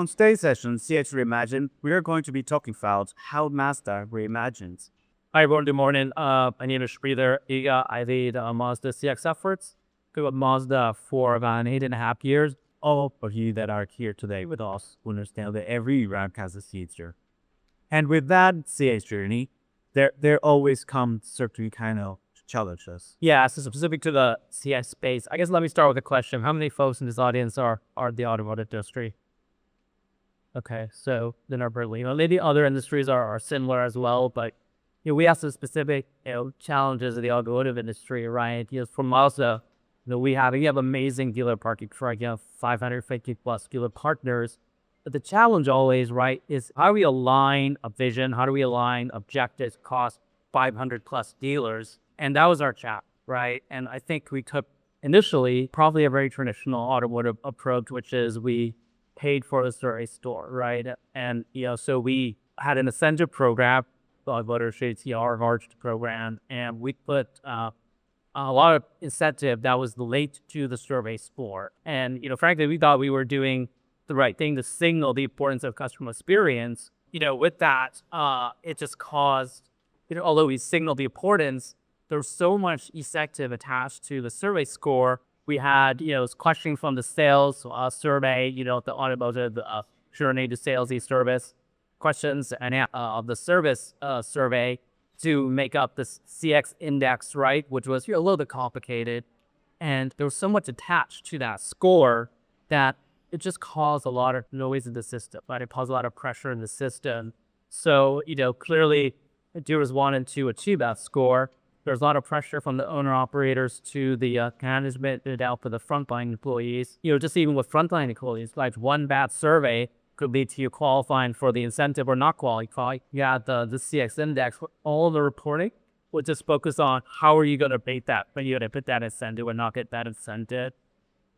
on today's session, CX Reimagined, we are going to be talking about how Mazda reimagined. Hi everyone, good morning. My name is Sridhar. I lead Mazda CX efforts. Been with Mazda for about 8.5 years. All of you that are here today with us understand that every round has a CX. And with that CX journey, there always come certain kind of challenges. Yeah, so specific to the CX space, I guess let me start with a question. How many folks in this audience are the automotive industry? Okay, so then our maybe other industries are similar as well, but we have some specific challenges of the automotive industry, right? From Mazda, we have amazing dealer parking truck, 550 plus dealer partners. But the challenge always, right, is how do we align a vision? How do we align objectives across 500 plus dealers? And that was our challenge, right? And I think we took initially probably a very traditional automotive approach, which is we paid for the survey store, right? And so we had an incentive program, voter our large program, and we put a lot of incentive that was linked to the survey score. And frankly, we thought we were doing the right thing to signal the importance of customer experience. With that, it just caused, although we signaled the importance, there's so much incentive attached to the survey score. We had, questioning from the sales survey, the automotive journey to sales e-service questions, and of the service survey to make up this CX index, right, which was a little bit complicated. And there was so much attached to that score that it just caused a lot of noise in the system, right? It caused a lot of pressure in the system. So, clearly, dealers wanted to achieve that score. There's a lot of pressure from the owner-operators to the management and out for the frontline employees. Just even with frontline employees, like one bad survey could lead to you qualifying for the incentive or not qualifying. Yeah, the CX index, all the reporting would just focus on how are you going to bait that, when you're going to put that incentive or not get that incentive.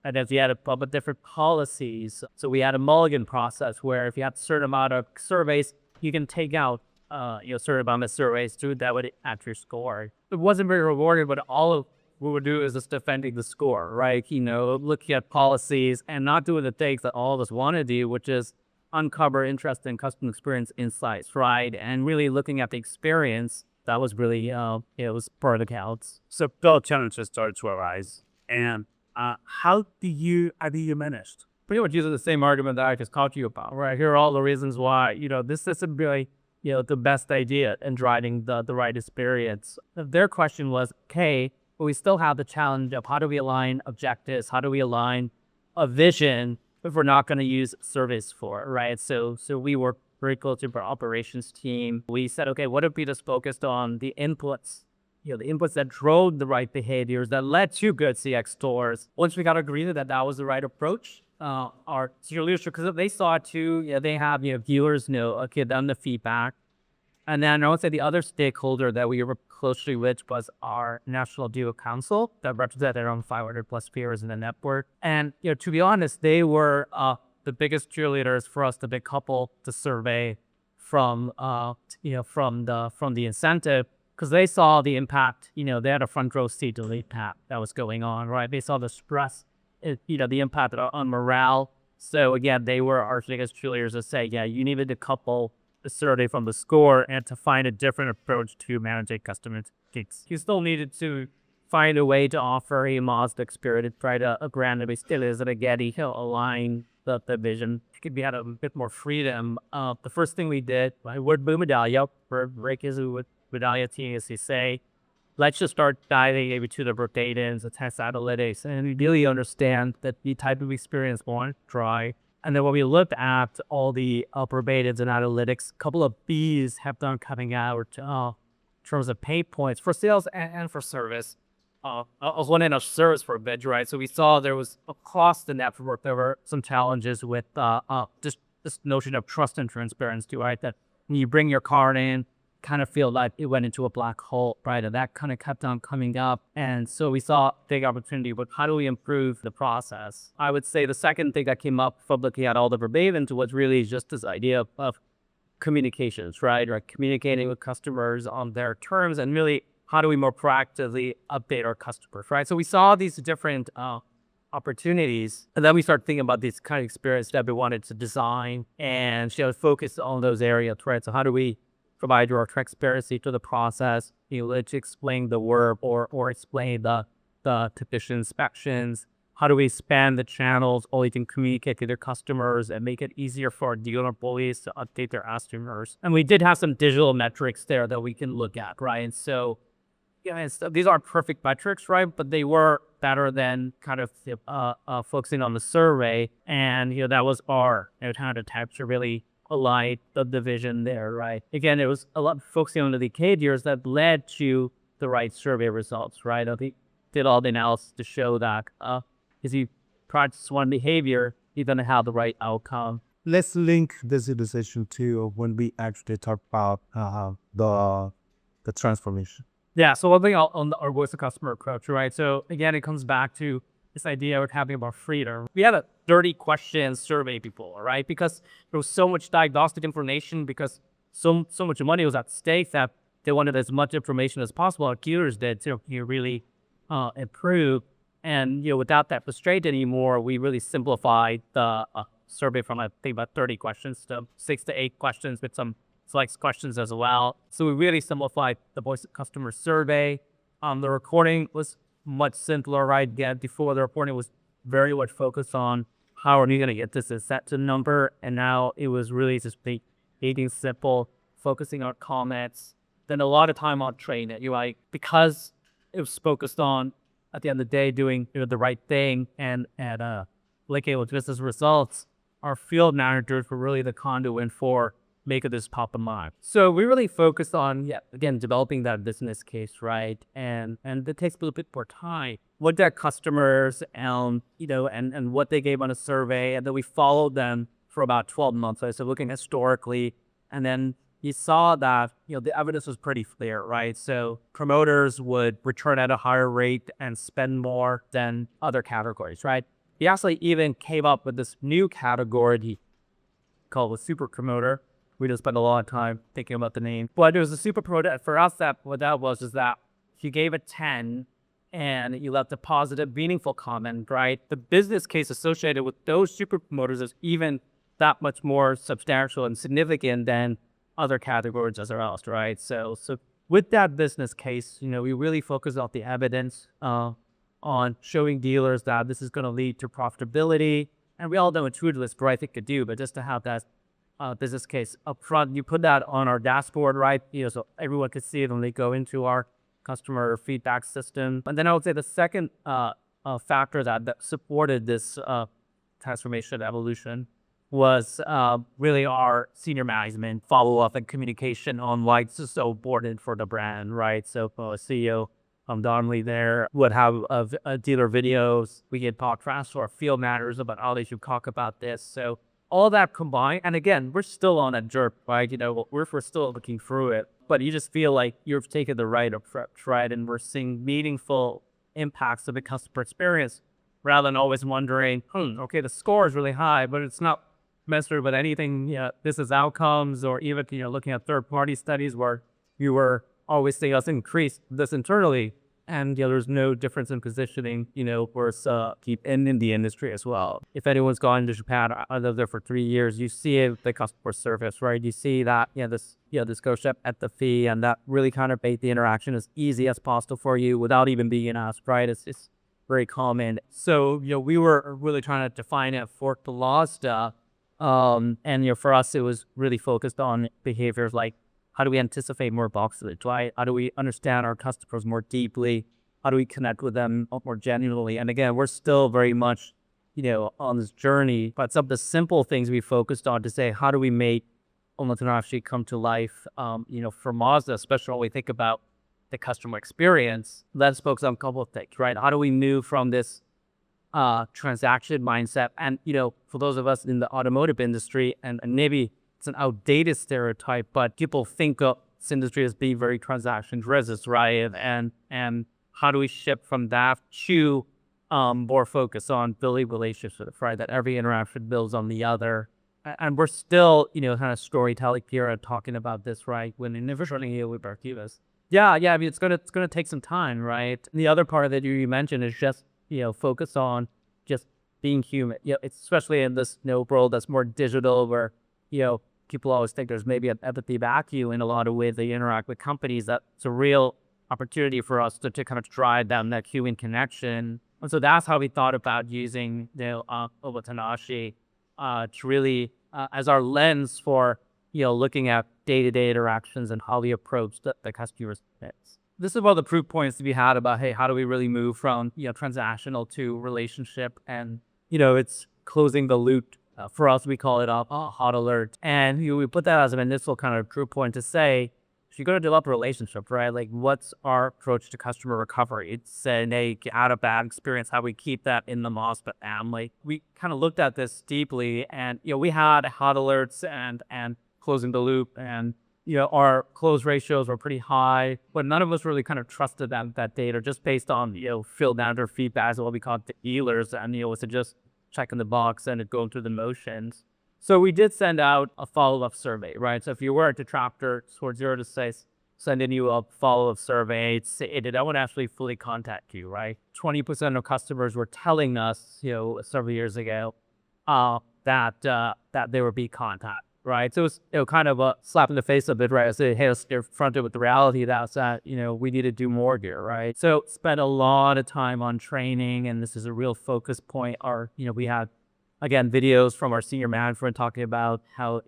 And as we had a couple of different policies, so we had a mulligan process where if you had a certain amount of surveys, you can take out certain amount of surveys too, that would add your score. It wasn't very rewarding, but all we would do is just defending the score, right? Looking at policies and not doing the things that all of us want to do, which is uncover interesting customer experience insights, right? And really looking at the experience, that was really, it was part of the counts. So those challenges started to arise. And how do you manage? Pretty much using the same argument that I just talked to you about, right? Here are all the reasons why, this isn't really, the best idea in driving the right experience. Their question was, okay, but we still have the challenge of how do we align objectives? How do we align a vision if we're not going to use service for it, right? So we work very closely with our operations team. We said, okay, what if we just focused on the inputs, the inputs that drove the right behaviors that led to good CX stores. Once we got agreed that that was the right approach, our senior leadership, because they saw it too, they have, viewers okay, done the feedback. And then I would say the other stakeholder that we worked closely with was our National Deal Council that represented around 500 plus peers in the network. And, to be honest, they were the biggest cheerleaders for us to decouple the survey from the incentive, because they saw the impact. They had a front row seat to the impact that was going on, right? They saw the stress, the impact on morale. So again, they were our biggest cheerleaders to say, yeah, you need to decouple the survey from the score and to find a different approach to managing customer gigs. You still needed to find a way to offer a Mazda experience, right? A brand that still is at a Getty, align the vision. We had a bit more freedom. The first thing we did, I worked with Medallia, for breakers with Medallia team, is to say, let's just start diving into the data and the test analytics and really understand that the type of experience we want to try. And then when we looked at all the probatives and analytics, a couple of Bs have done coming out in terms of pain points for sales and for service. I was one in a service for a bit, right? So we saw there was across the network, there were some challenges with just this notion of trust and transparency, right? That when you bring your card in, kind of feel like it went into a black hole, right? And that kind of kept on coming up. And so we saw a big opportunity, but how do we improve the process? I would say the second thing that came up from looking at all the verbatims was really just this idea of communications, right? Or communicating with customers on their terms, and really how do we more proactively update our customers, right? So we saw these different opportunities. And then we start thinking about this kind of experience that we wanted to design and focus on those areas, right? So how do we provide your transparency to the process? Let's explain the work or explain the technician inspections. How do we expand the channels or you can communicate to their customers and make it easier for our dealer employees to update their customers? And we did have some digital metrics there that we can look at, right? And so, these aren't perfect metrics, right? But they were better than kind of focusing on the survey. And, that was our kind of attempt to really align the division there, right? Again, it was a lot focusing on the indicators that led to the right survey results, right? I think did all the analysis to show that if you practice one behavior, you're going to have the right outcome. Let's link this decision to when we actually talk about the transformation. Yeah, so one thing on our voice of customer approach, right? So again, it comes back to this idea we're having about freedom. We had a 30 question survey before, right? Because there was so much diagnostic information, because so much money was at stake that they wanted as much information as possible. Our dealers did to really improve. And without that frustrated anymore, we really simplified the survey from I think about 30 questions to 6 to 8 questions with some select questions as well. So we really simplified the voice of customer survey. The recording was much simpler, right? Again, before the reporting was very much focused on how are we going to get this set to number, and now it was really just making simple, focusing on comments. Then a lot of time on training it, because it was focused on at the end of the day doing the right thing and linking with business results. Our field managers were really the conduit for making this top of mind. So we really focused on, again, developing that business case, right? And it takes a little bit more time. What their customers and what they gave on a survey, and then we followed them for about 12 months. So looking historically, and then you saw that the evidence was pretty clear, right? So promoters would return at a higher rate and spend more than other categories, right? He actually even came up with this new category called a super promoter. We just spent a lot of time thinking about the name. But it was a super promoter. For us, what that was is that if you gave a 10 and you left a positive, meaningful comment, right? The business case associated with those super promoters is even that much more substantial and significant than other categories as well, right? So with that business case, we really focus on the evidence on showing dealers that this is going to lead to profitability. And we all know intuitively it's the right thing to do, but just to have that business case up front, you put that on our dashboard, right? So everyone could see it when they go into our customer feedback system. And then I would say the second factor that supported this transformation evolution was really our senior management follow-up and communication on why this is so important for the brand, right? So CEO Donnelly there would have dealer videos. We get podcasts to our field managers about how they should talk about this. So all that combined, and again, we're still on a journey, right? We're still looking through it, but you just feel like you've taken the right approach, right? And we're seeing meaningful impacts of the customer experience rather than always wondering, okay, the score is really high, but it's not measured with anything, this is outcomes, or even, looking at third-party studies where you were always seeing us increase this internally. And there's no difference in positioning, versus keep in the industry as well. If anyone's gone to Japan, I lived there for 3 years, you see it, the customer service, right? You see that, this go step at the fee, and that really kind of made the interaction as easy as possible for you without even being asked, right? It's very common. So, we were really trying to define it for the Mazda. And for us, it was really focused on behaviors like, how do we anticipate more boxes, right? How do we understand our customers more deeply? How do we connect with them more genuinely? And again, we're still very much, on this journey, but some of the simple things we focused on to say, how do we make Omotenashi come to life? For Mazda, especially when we think about the customer experience, let's focus on a couple of things, right? How do we move from this transaction mindset? And, for those of us in the automotive industry, and maybe it's an outdated stereotype, but people think of this industry as being very transaction driven, right? And how do we shift from that to more focus on building relationships, right? That every interaction builds on the other. And we're still, kind of storytelling here and talking about this, right? When individually here with Martinez. Yeah. I mean, it's gonna take some time, right? And the other part that you mentioned is just, focus on being human. It's especially in this world that's more digital, where people always think there's maybe an empathy vacuum in a lot of ways they interact with companies. That's a real opportunity for us to kind of drive down that human connection. And so that's how we thought about using Omotenashi to really as our lens for looking at day-to-day interactions and how we approach the customer's needs. This is one of the proof points to be had about, hey, how do we really move from transactional to relationship? And it's closing the loop. For us, we call it a hot alert. And we put that as an initial kind of proof point to say, if you're going to develop a relationship, right? Like, what's our approach to customer recovery? It's saying, hey, get out of bad experience, how we keep that in the Mazda family. We kind of looked at this deeply, and we had hot alerts and closing the loop, and our close ratios were pretty high, but none of us really kind of trusted that data just based on field manager feedback, as what we call the dealers, and was just checking the box and it going through the motions. So we did send out a follow-up survey, right? So if you were a detractor towards 0 to 6, sending you a follow-up survey, did I want to actually fully contact you, right? 20% of customers were telling us, several years ago, that they would be contact, right? So it's kind of a slap in the face a bit, right? I say, hey, let's get confronted with the reality that we need to do more here, right? So spent a lot of time on training, and this is a real focus point. We had, again, videos from our senior management talking about how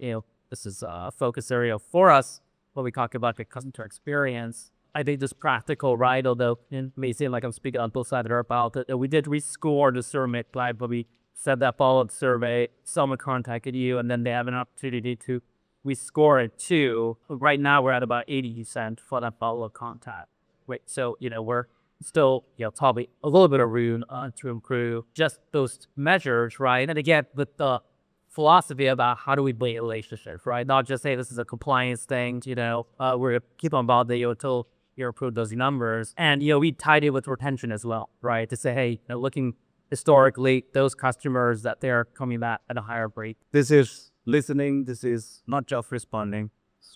this is a focus area for us when we talk about the customer experience. I think just practical, right? Although it may seem like I'm speaking on both sides of our mouth, we did rescore the survey, but we said that follow-up survey, someone contacted you, and then they have an opportunity to rescore it too. Right now, we're at about 80% for that follow-up contact. Right, so we're still probably a little bit of room to improve just those measures, right? And again, with the philosophy about how do we build relationships, right? Not just say this is a compliance thing, we're gonna keep on bothering you until you improve those numbers. And we tied it with retention as well, right? To say, hey, looking historically, those customers that they're coming back at a higher rate. This is listening. This is not just responding,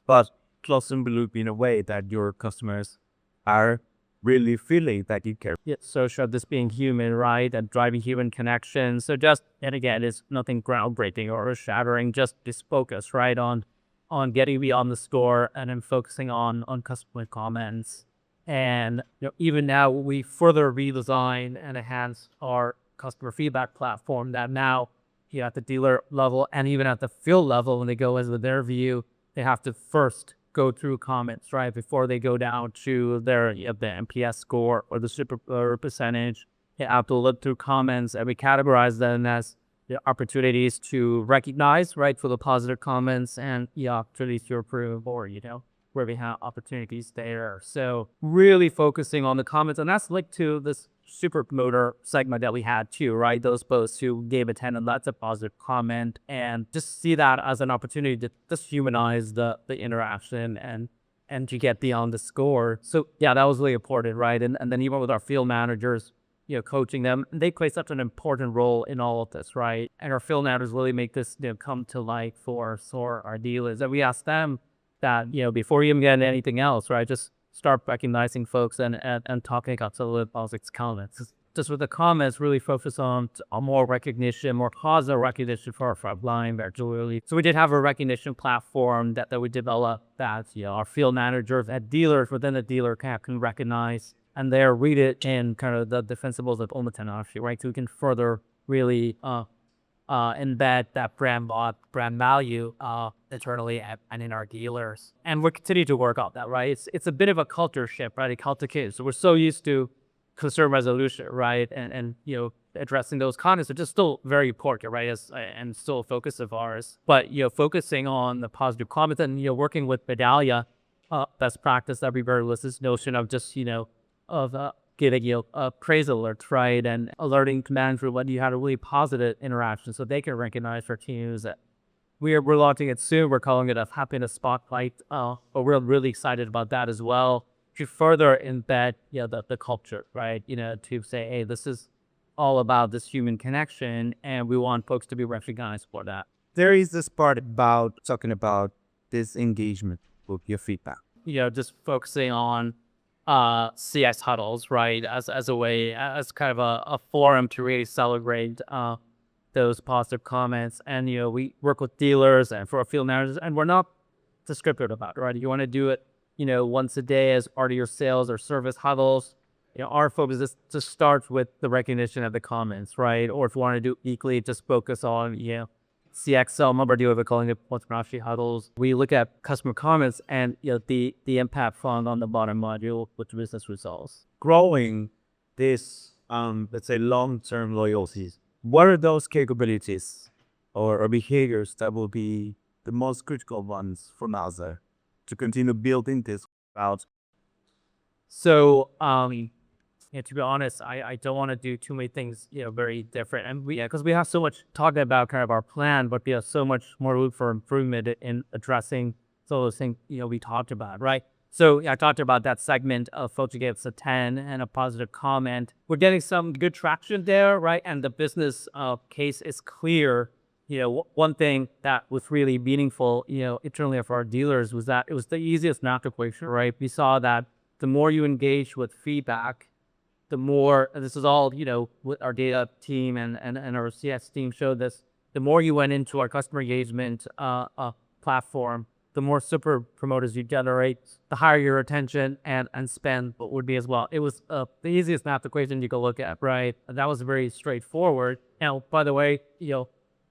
but closing the loop in a way that your customers are really feeling that you care. Yeah, social, this being human, right? And driving human connection. So and again, it's nothing groundbreaking or shattering, just this focus, right? On getting beyond the score and then focusing on customer comments. And even now, we further redesign and enhance our customer feedback platform that now at the dealer level and even at the field level, when they go as with their view, they have to first go through comments, right? Before they go down to their the NPS score or the super percentage. They have to look through comments, and we categorize them as the opportunities to recognize, right, for the positive comments, and opportunities to improve, or where we have opportunities there. So really focusing on the comments, and that's linked to this super promoter segment that we had too, right? Those posts who gave a 10 and that's a positive comment, and just see that as an opportunity to just humanize the interaction and to get beyond the score. So that was really important, right? And then even with our field managers, coaching them, they play such an important role in all of this, right? And our field managers really make this come to life for our dealers. And we ask them that, before you even get anything else, right, just start recognizing folks and talking about some of the politics comments. Just with the comments, really focus on more recognition, more positive recognition for our frontline, particularly. So we did have a recognition platform that we developed that our field managers at dealers within the dealer can recognize, and there read it in kind of the principles of Omotenashi, right? So we can further really embed that brand value internally and in our dealers. And we're continuing to work on that, right? It's a bit of a culture shift, right? A culture case. So we're so used to concern resolution, right? And addressing those comments are just still very important, right? And still a focus of ours. But focusing on the positive comments and working with Medallia, best practice that we very list this notion of just of getting praise alerts, right, and alerting management when you had a really positive interaction, so they can recognize our teams. We're launching it soon. We're calling it a happiness spotlight, but we're really excited about that as well, to further embed the culture, right? To say, hey, this is all about this human connection, and we want folks to be recognized for that. There is this part about talking about this engagement with your feedback. Just focusing on CS huddles, right, as a way, as kind of a forum to really celebrate those positive comments. And, we work with dealers and for our field managers, and we're not descriptive about it, right? You want to do it, once a day as part of your sales or service huddles. Our focus is to start with the recognition of the comments, right? Or if you want to do weekly, just focus on, CXL, Medallia, we're calling it Omotenashi huddles. We look at customer comments and, the impact fund on the bottom module with business results. Growing this, let's say, long-term loyalties, what are those capabilities or behaviors that will be the most critical ones for Mazda to continue building this out? So, to be honest, I don't want to do too many things, very different. And because we have so much talking about kind of our plan, but we have so much more room for improvement in addressing some of those things, we talked about, right? So I talked about that segment of folks who gave us a 10 and a positive comment. We're getting some good traction there, right? And the business case is clear. One thing that was really meaningful, internally for our dealers was that it was the easiest math equation, right? We saw that the more you engage with feedback, the more, and this is all, with our data team and our CS team showed this, the more you went into our customer engagement platform, the more super promoters you generate, the higher your retention and spend would be as well. It was the easiest math equation you could look at, right? That was very straightforward. Now, by the way, to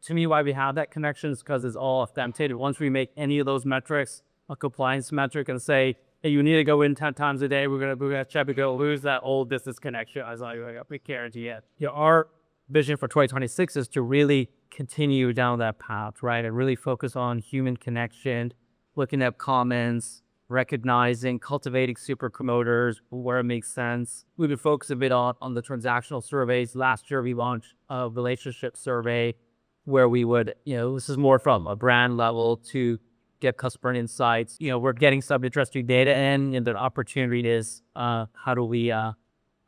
me, why we have that connection is because it's all authenticated. Once we make any of those metrics a compliance metric and say, hey, you need to go in 10 times a day, we're gonna check, we're gonna lose that old business connection. I was like, we guarantee it. Our vision for 2026 is to really continue down that path, right? And really focus on human connection, looking at comments, recognizing, cultivating super promoters where it makes sense. We've been focused a bit on the transactional surveys. Last year, we launched a relationship survey where we would, this is more from a brand level to get customer insights. We're getting some interesting data in, and the opportunity is how do we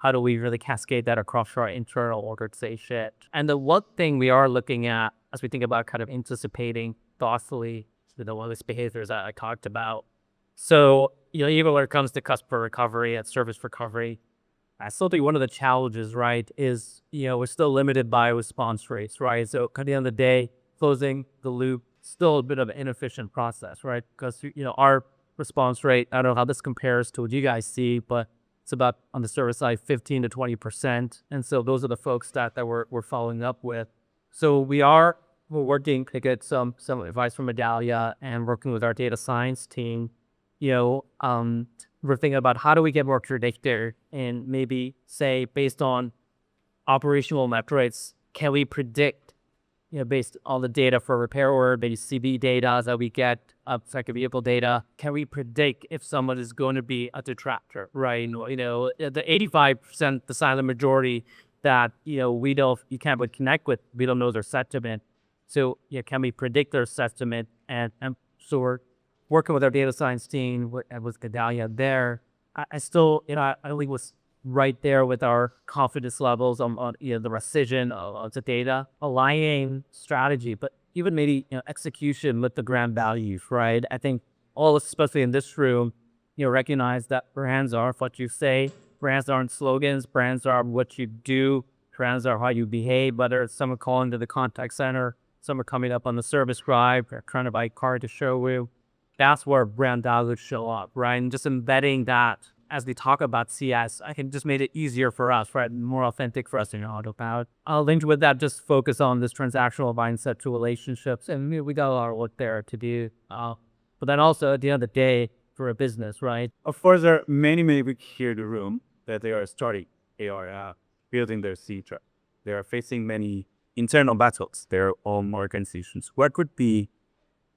really cascade that across our internal organization? And the one thing we are looking at as we think about kind of anticipating thoughtfully the one of these behaviors that I talked about. So, even when it comes to customer recovery and service recovery, I still think one of the challenges, right, is, we're still limited by response rates, right? So at the end of the day, closing the loop, still a bit of an inefficient process, right? Because, our response rate, I don't know how this compares to what you guys see, but it's about, on the service side, 15 to 20%. And so those are the folks that we're following up with. So we're working to get some advice from Medallia and working with our data science team. We're thinking about how do we get more predictive and maybe say based on operational metrics, can we predict, based on the data for repair order, maybe CV data that we get, second vehicle data, can we predict if someone is going to be a detractor, right? The 85%, the silent majority that, you can't really connect with, we don't know their sentiment. So, can we predict their sentiment? And so we're working with our data science team with Medallia there. I still, I only was right there with our confidence levels on the precision of the data, aligning strategy, but even maybe execution with the grand values, right? I think all, especially in this room, recognize that brands are what you say. Brands aren't slogans. Brands are what you do. Brands are how you behave. Whether it's someone calling to the contact center, someone coming up on the service drive, or trying to buy a car to show you, that's where brand values show up, right? And just embedding that as we talk about CS, I can just made it easier for us, right? More authentic for us in Autopilot. Linked with that, just focus on this transactional mindset to relationships. And we got a lot of work there to do. But then also at the end of the day, for a business, right? Of course, there are many people here in the room that they are starting, they are building their C-track. They are facing many internal battles, their own organizations. What would be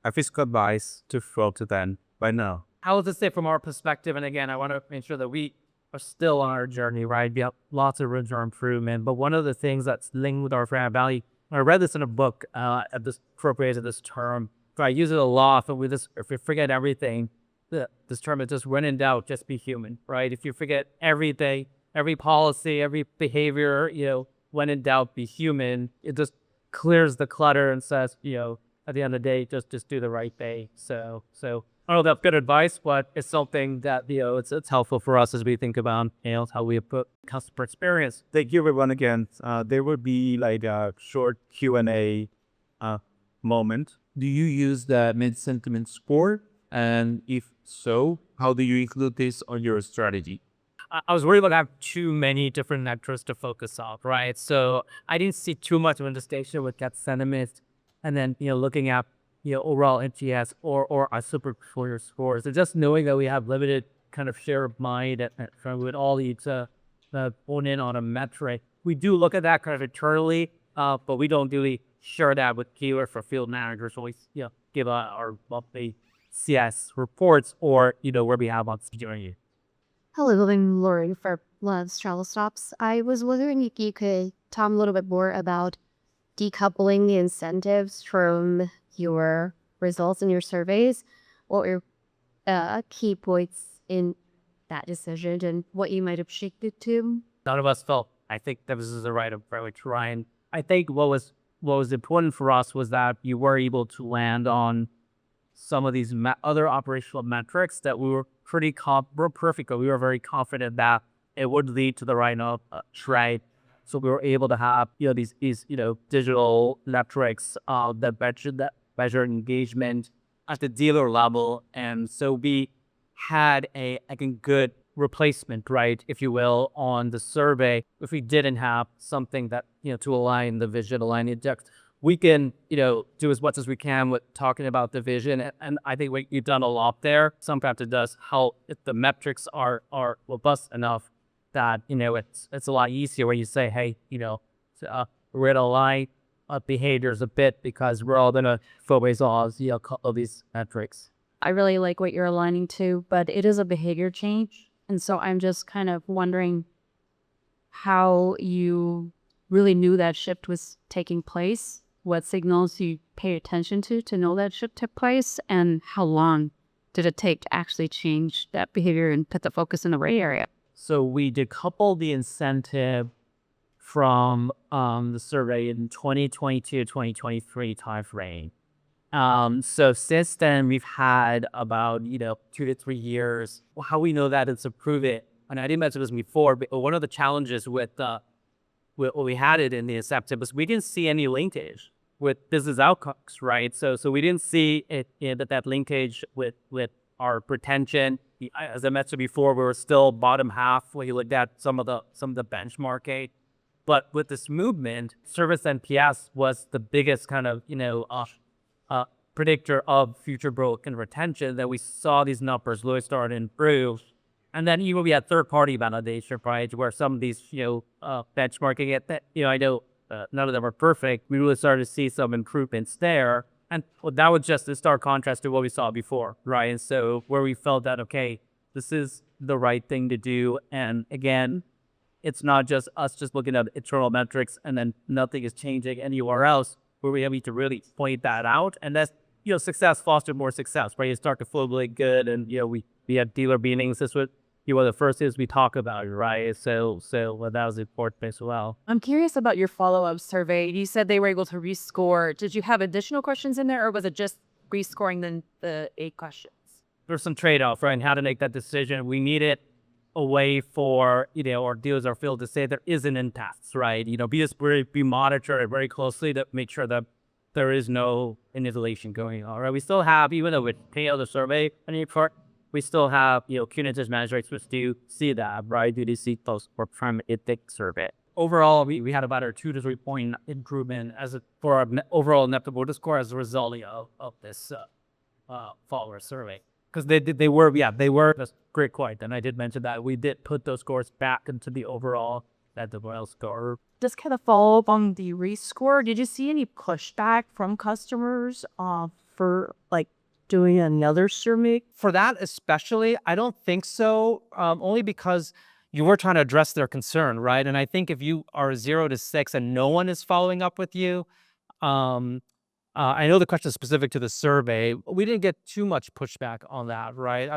a physical advice to throw to them by now? I would just say from our perspective, and again, I want to make sure that we are still on our journey, right? We have lots of room for improvement. But one of the things that's linked with our brand value, I read this in a book appropriated this term. But I use it a lot, but if we forget everything, this term is just when in doubt, just be human, right? If you forget everything, every policy, every behavior, when in doubt, be human. It just clears the clutter and says, at the end of the day, just do the right thing. So I don't know if that's good advice, but it's something that, it's helpful for us as we think about, how we put customer experience. Thank you, everyone, again. There will be like a short Q&A moment. Do you use the mid-sentiment score? And if so, how do you include this on your strategy? I was worried about having too many different metrics to focus on, right? So I didn't see too much of a distinction with that sentiment, and then looking at overall NPS or our super portfolio scores. So just knowing that we have limited kind of share of mind and with all these hone in on a metric. We do look at that kind of internally, but we don't really share that with keyword for field managers. So we give our monthly CS reports or where we have on security. Hello, I'm Lori for Love's Travel Stops. I was wondering if you could talk a little bit more about decoupling the incentives from your results in your surveys. What were your key points in that decision and what you might have shifted to? None of us felt. I think that this is the right approach, Ryan. I think what was important for us was that you were able to land on some of these other operational metrics that we were perfect. We were very confident that it would lead to the right trade. So we were able to have these digital metrics that measure engagement at the dealer level, and so we had a good replacement, right, if you will, on the survey. If we didn't have something that to align the vision, align the index, we can do as much as we can with talking about the vision, and I think we've done a lot there. Sometimes it does help if the metrics are robust enough that it's a lot easier when you say, hey, we're gonna align behaviors a bit because we're all gonna focus on a couple of these metrics. I really like what you're aligning to, but it is a behavior change. And so I'm just kind of wondering how you really knew that shift was taking place, what signals you pay attention to know that shift took place, and how long did it take to actually change that behavior and put the focus in the right area? So we decoupled the incentive from the survey in 2022, 2023 timeframe. So since then, we've had about 2 to 3 years. How we know that it's improving, and I didn't mention this before, but one of the challenges with what we had it in the incentive was we didn't see any linkage with business outcomes, right? So we didn't see it that linkage with our retention. As I mentioned before, we were still bottom half when you looked at some of the benchmarking. But with this movement, service NPS was the biggest kind of predictor of future growth and retention. That we saw these numbers really start to improve. And then we had third-party validation, right, where some of these benchmarking it that I know none of them are perfect. We really started to see some improvements there. And that was just in stark contrast to what we saw before, right? And so where we felt that, okay, this is the right thing to do. And again, it's not just us just looking at internal metrics and then nothing is changing anywhere else, where we have to really point that out. And that's, success fostered more success, right? You start to feel really good. And, we had dealer meetings. This was the first things we talk about, right? So that was important as well. I'm curious about your follow-up survey. You said they were able to rescore. Did you have additional questions in there, or was it just rescoring the 8 questions? There's some trade-off, right? And how to make that decision. We needed a way for, our dealers or field to say there isn't impasse, right? We monitor it very closely to make sure that there is no inhalation going on, right? We still have, even though we pay out the survey on your part, we still have, cumulative metrics which do see that, right? Do they see those or from ethic survey? Overall, we had about a 2 to 3 point improvement for our overall net promoter score as a result of this follower survey. Because they were just great quite. And I did mention that we did put those scores back into the overall net promoter score. Just kind of follow up on the rescore. Did you see any pushback from customers for doing another survey? For that especially, I don't think so, only because you were trying to address their concern, right? And I think if you are 0 to 6 and no one is following up with you, I know the question is specific to the survey. We didn't get too much pushback on that, right?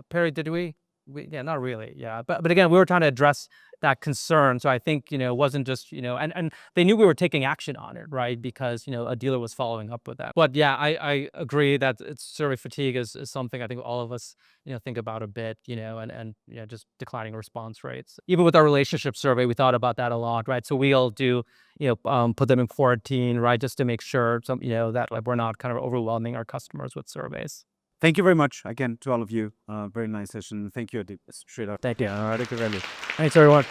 Perry, did we? Not really. Yeah, but again, we were trying to address that concern. So I think it wasn't just and they knew we were taking action on it, right? Because a dealer was following up with that. But yeah, I agree that it's survey fatigue is something I think all of us think about a bit, and just declining response rates. Even with our relationship survey, we thought about that a lot, right? So we'll do put them in quarantine, right, just to make sure that like we're not kind of overwhelming our customers with surveys. Thank you very much again to all of you. Very nice session. Thank you, Sridhar. Thank you. Thanks, everyone.